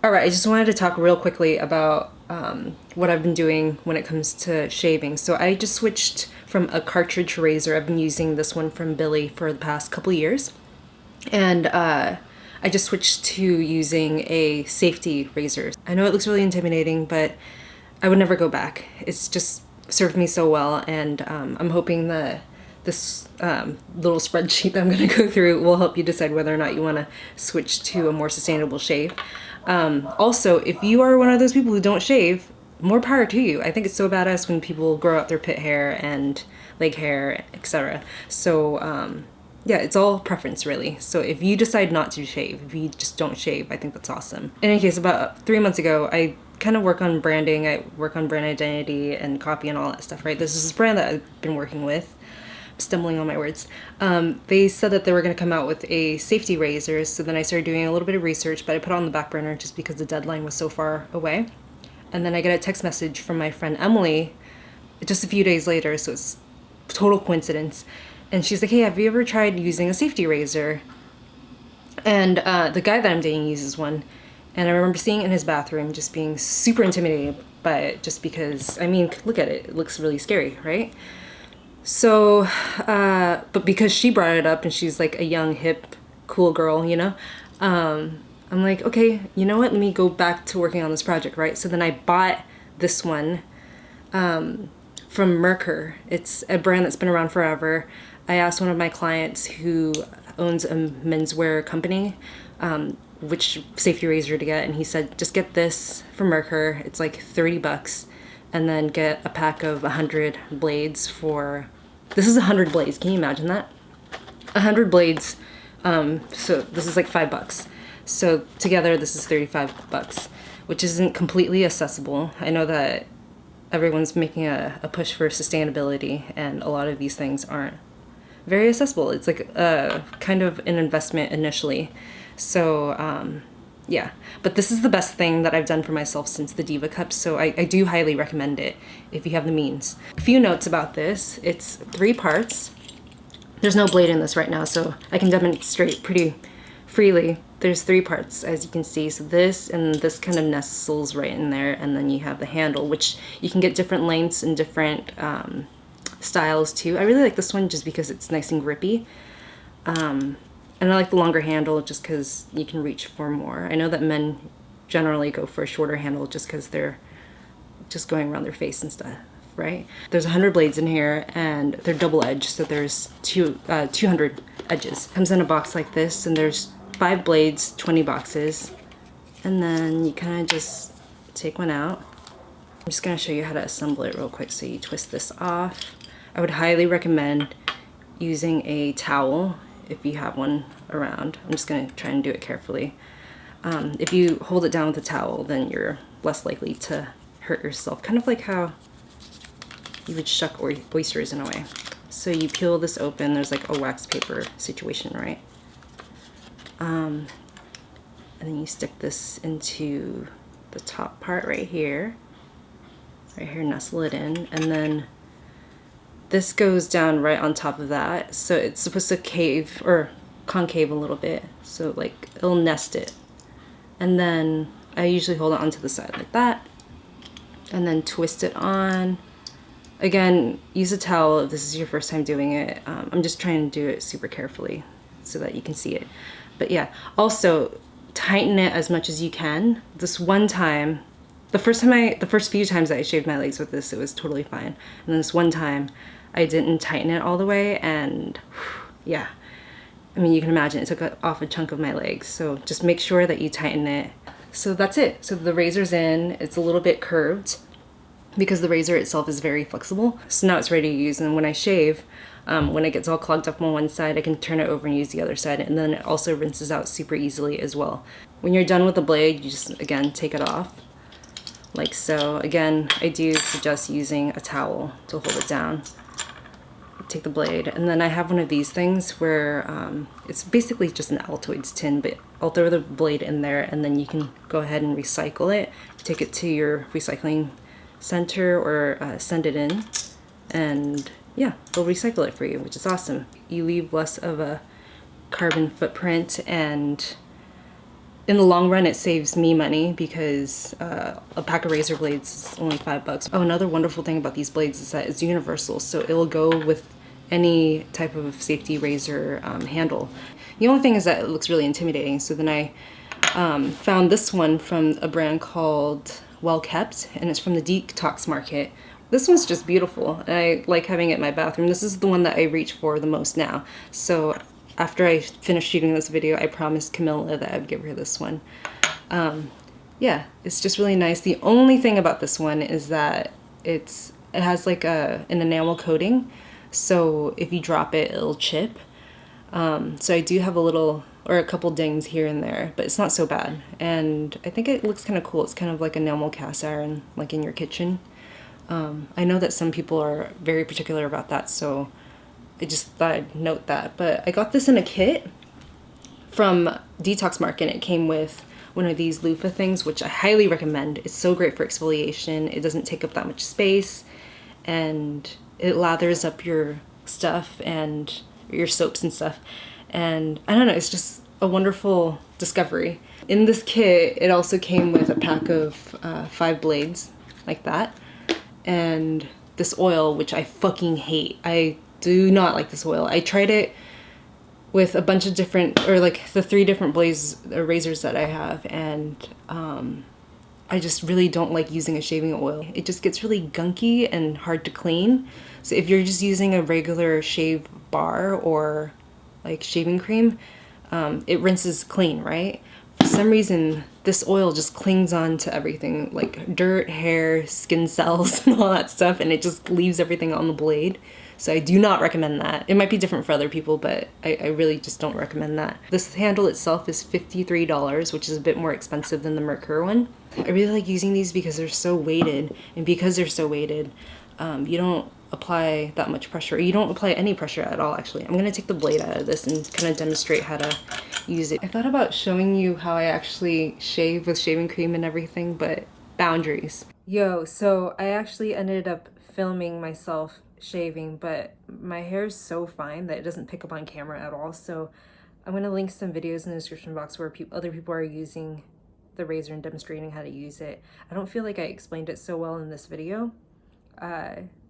Alright, I just wanted to talk real quickly about what I've been doing when it comes to shaving. So I just switched from a cartridge razor. I've been using this one from Billy for the past couple years. And I just switched to using a safety razor. I know it looks really intimidating, but I would never go back. It's just served me so well, and I'm hoping that this little spreadsheet that I'm going to go through will help you decide whether or not you want to switch to a more sustainable shave. Also, if you are one of those people who don't shave, more power to you. I think it's so badass when people grow out their pit hair and leg hair, etc. So yeah, it's all preference really. So if you decide not to shave, if you just don't shave, I think that's awesome. In any case, about 3 months ago, I kind of work on branding. I work on brand identity and copy and all that stuff, right? This is a brand that I've been working with. I'm stumbling on my words. They said that they were going to come out with a safety razor, so then I started doing a little bit of research, but I put it on the back burner just because the deadline was so far away. And then I get a text message from my friend Emily just a few days later, so it's total coincidence. And she's like, hey, have you ever tried using a safety razor? And the guy that I'm dating uses one. And I remember seeing it in his bathroom, just being super intimidated by it, just because, I mean, look at it. It looks really scary, right? So, but because she brought it up and she's like a young, hip, cool girl, you know? I'm like, okay, you know what? Let me go back to working on this project, right? So then I bought this one from Merkur. It's a brand that's been around forever. I asked one of my clients who owns a menswear company which safety razor to get, and he said just get this from Merkur. It's like 30 bucks, and then get a pack of 100 blades for, this is 100 blades, can you imagine that? 100 blades, so this is like $5. So together this is 35 bucks, which isn't completely accessible. I know that everyone's making a push for sustainability, and a lot of these things aren't very accessible. It's like kind of an investment initially. So yeah, but this is the best thing that I've done for myself since the Diva Cup, so I do highly recommend it if you have the means. A few notes about this. It's 3 parts. There's no blade in this right now, so I can demonstrate pretty freely. There's 3 parts, as you can see. So this and this kind of nestles right in there, and then you have the handle, which you can get different lengths and different styles too. I really like this one just because it's nice and grippy. And I like the longer handle just because you can reach for more. I know that men generally go for a shorter handle just because they're just going around their face and stuff, right? There's 100 blades in here, and they're double edged, so there's 200 edges. Comes in a box like this, and there's 5 blades, 20 boxes. And then you kind of just take one out. I'm just gonna show you how to assemble it real quick. So you twist this off. I would highly recommend using a towel if you have one around. I'm just gonna try and do it carefully. If you hold it down with a towel, then you're less likely to hurt yourself. Kind of like how you would shuck oysters in a way. So you peel this open, there's like a wax paper situation, right? And then you stick this into the top part right here. Right here, nestle it in, and then this goes down right on top of that, so it's supposed to cave or concave a little bit, so like it'll nest it. And then I usually hold it onto the side like that, and then twist it on. Again, use a towel if this is your first time doing it. I'm just trying to do it super carefully so that you can see it. But yeah, also tighten it as much as you can. This one time, the first few times that I shaved my legs with this, it was totally fine. And then this one time, I didn't tighten it all the way, and yeah. I mean, you can imagine it took off a chunk of my legs, so just make sure that you tighten it. So that's it. So the razor's in, it's a little bit curved because the razor itself is very flexible. So now it's ready to use, and when I shave, when it gets all clogged up on one side, I can turn it over and use the other side, and then it also rinses out super easily as well. When you're done with the blade, you just, again, take it off. Like so. Again, I do suggest using a towel to hold it down. Take the blade, and then I have one of these things where it's basically just an Altoids tin, but I'll throw the blade in there, and then you can go ahead and recycle it. Take it to your recycling center or send it in, and yeah, they'll recycle it for you, which is awesome. You leave less of a carbon footprint, and in the long run, it saves me money because a pack of razor blades is only $5. Oh, another wonderful thing about these blades is that it's universal, so it'll go with any type of safety razor handle. The only thing is that it looks really intimidating, so then I found this one from a brand called Well Kept, and it's from the Detox Market. This one's just beautiful, and I like having it in my bathroom. This is the one that I reach for the most now. So after I finish shooting this video, I promised Camilla that I'd give her this one. Yeah, it's just really nice. The only thing about this one is that it has like an enamel coating, so if you drop it, it'll chip. So I do have a couple dings here and there, but it's not so bad. And I think it looks kind of cool. It's kind of like enamel cast iron, like in your kitchen. I know that some people are very particular about that, so I just thought I'd note that. But I got this in a kit from Detox Market, and it came with one of these loofah things, which I highly recommend. It's so great for exfoliation. It doesn't take up that much space, and it lathers up your stuff and your soaps and stuff. And I don't know, it's just a wonderful discovery. In this kit, it also came with a pack of 5 blades like that, and this oil, which I fucking hate. I do not like this oil. I tried it with a bunch of different, or like the 3 different razors that I have, and I just really don't like using a shaving oil. It just gets really gunky and hard to clean. So if you're just using a regular shave bar or like shaving cream, it rinses clean, right? For some reason, this oil just clings on to everything, like dirt, hair, skin cells, and all that stuff, and it just leaves everything on the blade. So I do not recommend that. It might be different for other people, but I really just don't recommend that. This handle itself is $53, which is a bit more expensive than the Merkur one. I really like using these because they're so weighted, and because they're so weighted, you don't apply that much pressure. You don't apply any pressure at all, actually. I'm gonna take the blade out of this and kind of demonstrate how to use it. I thought about showing you how I actually shave with shaving cream and everything, but boundaries. Yo, so I actually ended up filming myself shaving, but my hair is so fine that it doesn't pick up on camera at all. So I'm gonna link some videos in the description box where other people are using the razor and demonstrating how to use it. I don't feel like I explained it so well in this video.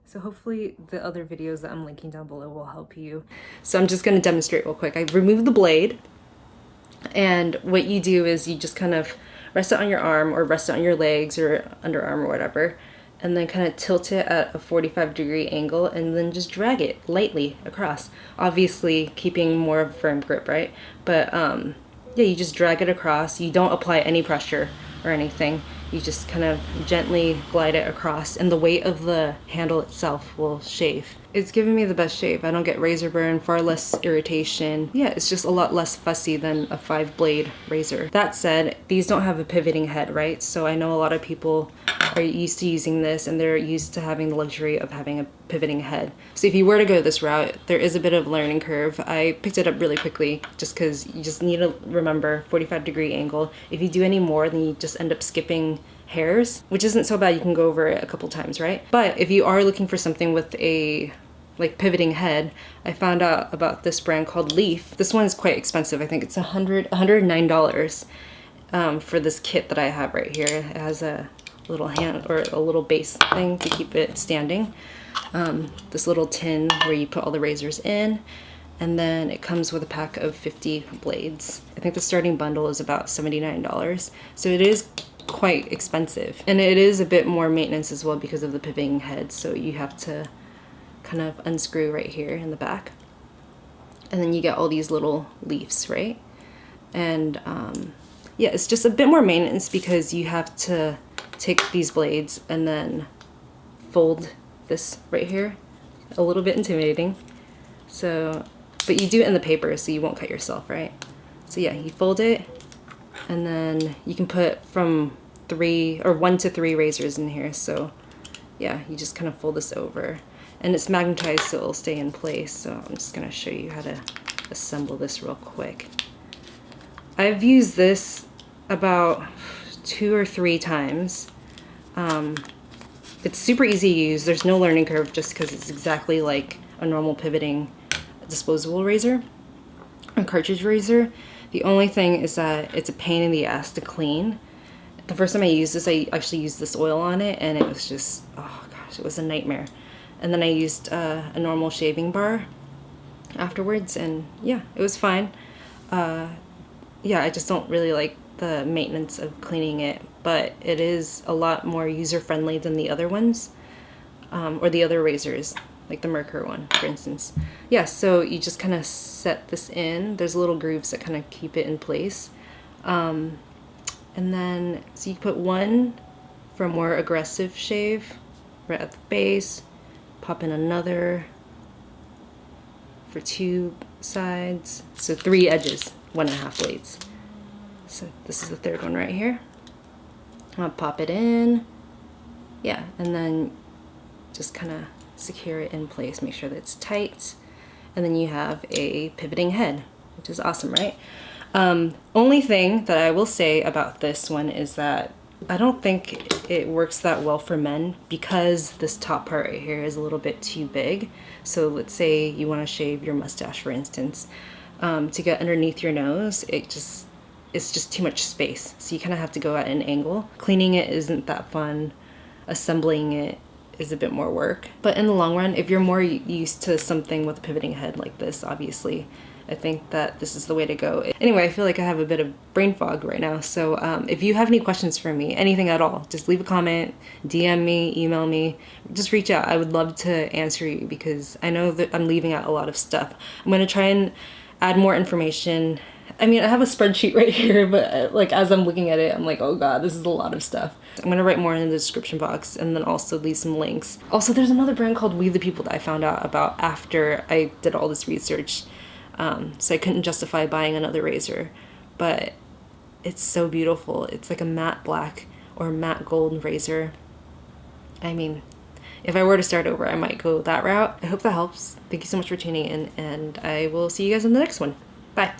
So hopefully the other videos that I'm linking down below will help you. So I'm just gonna demonstrate real quick. I removed the blade, and what you do is you just kind of rest it on your arm or rest it on your legs or underarm or whatever, and then kind of tilt it at a 45-degree angle and then just drag it lightly across. Obviously keeping more of a firm grip, right? But yeah, you just drag it across. You don't apply any pressure or anything. You just kind of gently glide it across, and the weight of the handle itself will shave. It's giving me the best shave. I don't get razor burn, far less irritation. Yeah, it's just a lot less fussy than a 5-blade razor. That said, these don't have a pivoting head, right? So I know a lot of people are used to using this, and they're used to having the luxury of having a pivoting head. So if you were to go this route, there is a bit of a learning curve. I picked it up really quickly just because you just need to remember 45-degree angle. If you do any more, then you just end up skipping hairs, which isn't so bad. You can go over it a couple times, right? But if you are looking for something with a like pivoting head, I found out about this brand called Leaf. This one is quite expensive. I think it's $109 for this kit that I have right here. It has a little hand or a little base thing to keep it standing. This little tin where you put all the razors in, and then it comes with a pack of 50 blades. I think the starting bundle is about $79, so it is quite expensive, and it is a bit more maintenance as well because of the pivoting head. So you have to kind of unscrew right here in the back, and then you get all these little leaves, right? And yeah, it's just a bit more maintenance because you have to take these blades and then fold this right here. A little bit intimidating. So, but you do it in the paper so you won't cut yourself, right? So yeah, you fold it, and then you can put from 1 to 3 razors in here. So yeah, you just kind of fold this over, and it's magnetized so it'll stay in place. So I'm just gonna show you how to assemble this real quick. I've used this about 2 or 3 times. It's super easy to use. There's no learning curve just because it's exactly like a normal pivoting disposable razor, a cartridge razor. The only thing is that it's a pain in the ass to clean. The first time I used this, I actually used this oil on it, and it was just, oh gosh, it was a nightmare. And then I used a normal shaving bar afterwards, and yeah, it was fine. Yeah, I just don't really like the maintenance of cleaning it, but it is a lot more user-friendly than the other ones, or the other razors, like the Merkur one, for instance. Yeah, so you just kind of set this in. There's little grooves that kind of keep it in place. And then, so you put one for a more aggressive shave right at the base, pop in another for 2 sides, so 3 edges, 1.5 blades. So this is the third one right here. I'm gonna pop it in, yeah, and then just kind of secure it in place, make sure that it's tight, and then you have a pivoting head, which is awesome, right? Only thing that I will say about this one is that I don't think it works that well for men because this top part right here is a little bit too big. So let's say you want to shave your mustache, for instance, to get underneath your nose, it's just too much space. So you kind of have to go at an angle. Cleaning it isn't that fun. Assembling it is a bit more work. But in the long run, if you're more used to something with a pivoting head like this, obviously, I think that this is the way to go. Anyway, I feel like I have a bit of brain fog right now. So if you have any questions for me, anything at all, just leave a comment, DM me, email me, just reach out. I would love to answer you because I know that I'm leaving out a lot of stuff. I'm gonna try and add more information. I mean, I have a spreadsheet right here, but like as I'm looking at it, I'm like, oh god, this is a lot of stuff. I'm gonna write more in the description box and then also leave some links. Also, there's another brand called We the People that I found out about after I did all this research. So I couldn't justify buying another razor, but it's so beautiful. It's like a matte black or matte gold razor. I mean, if I were to start over, I might go that route. I hope that helps. Thank you so much for tuning in, and I will see you guys in the next one. Bye.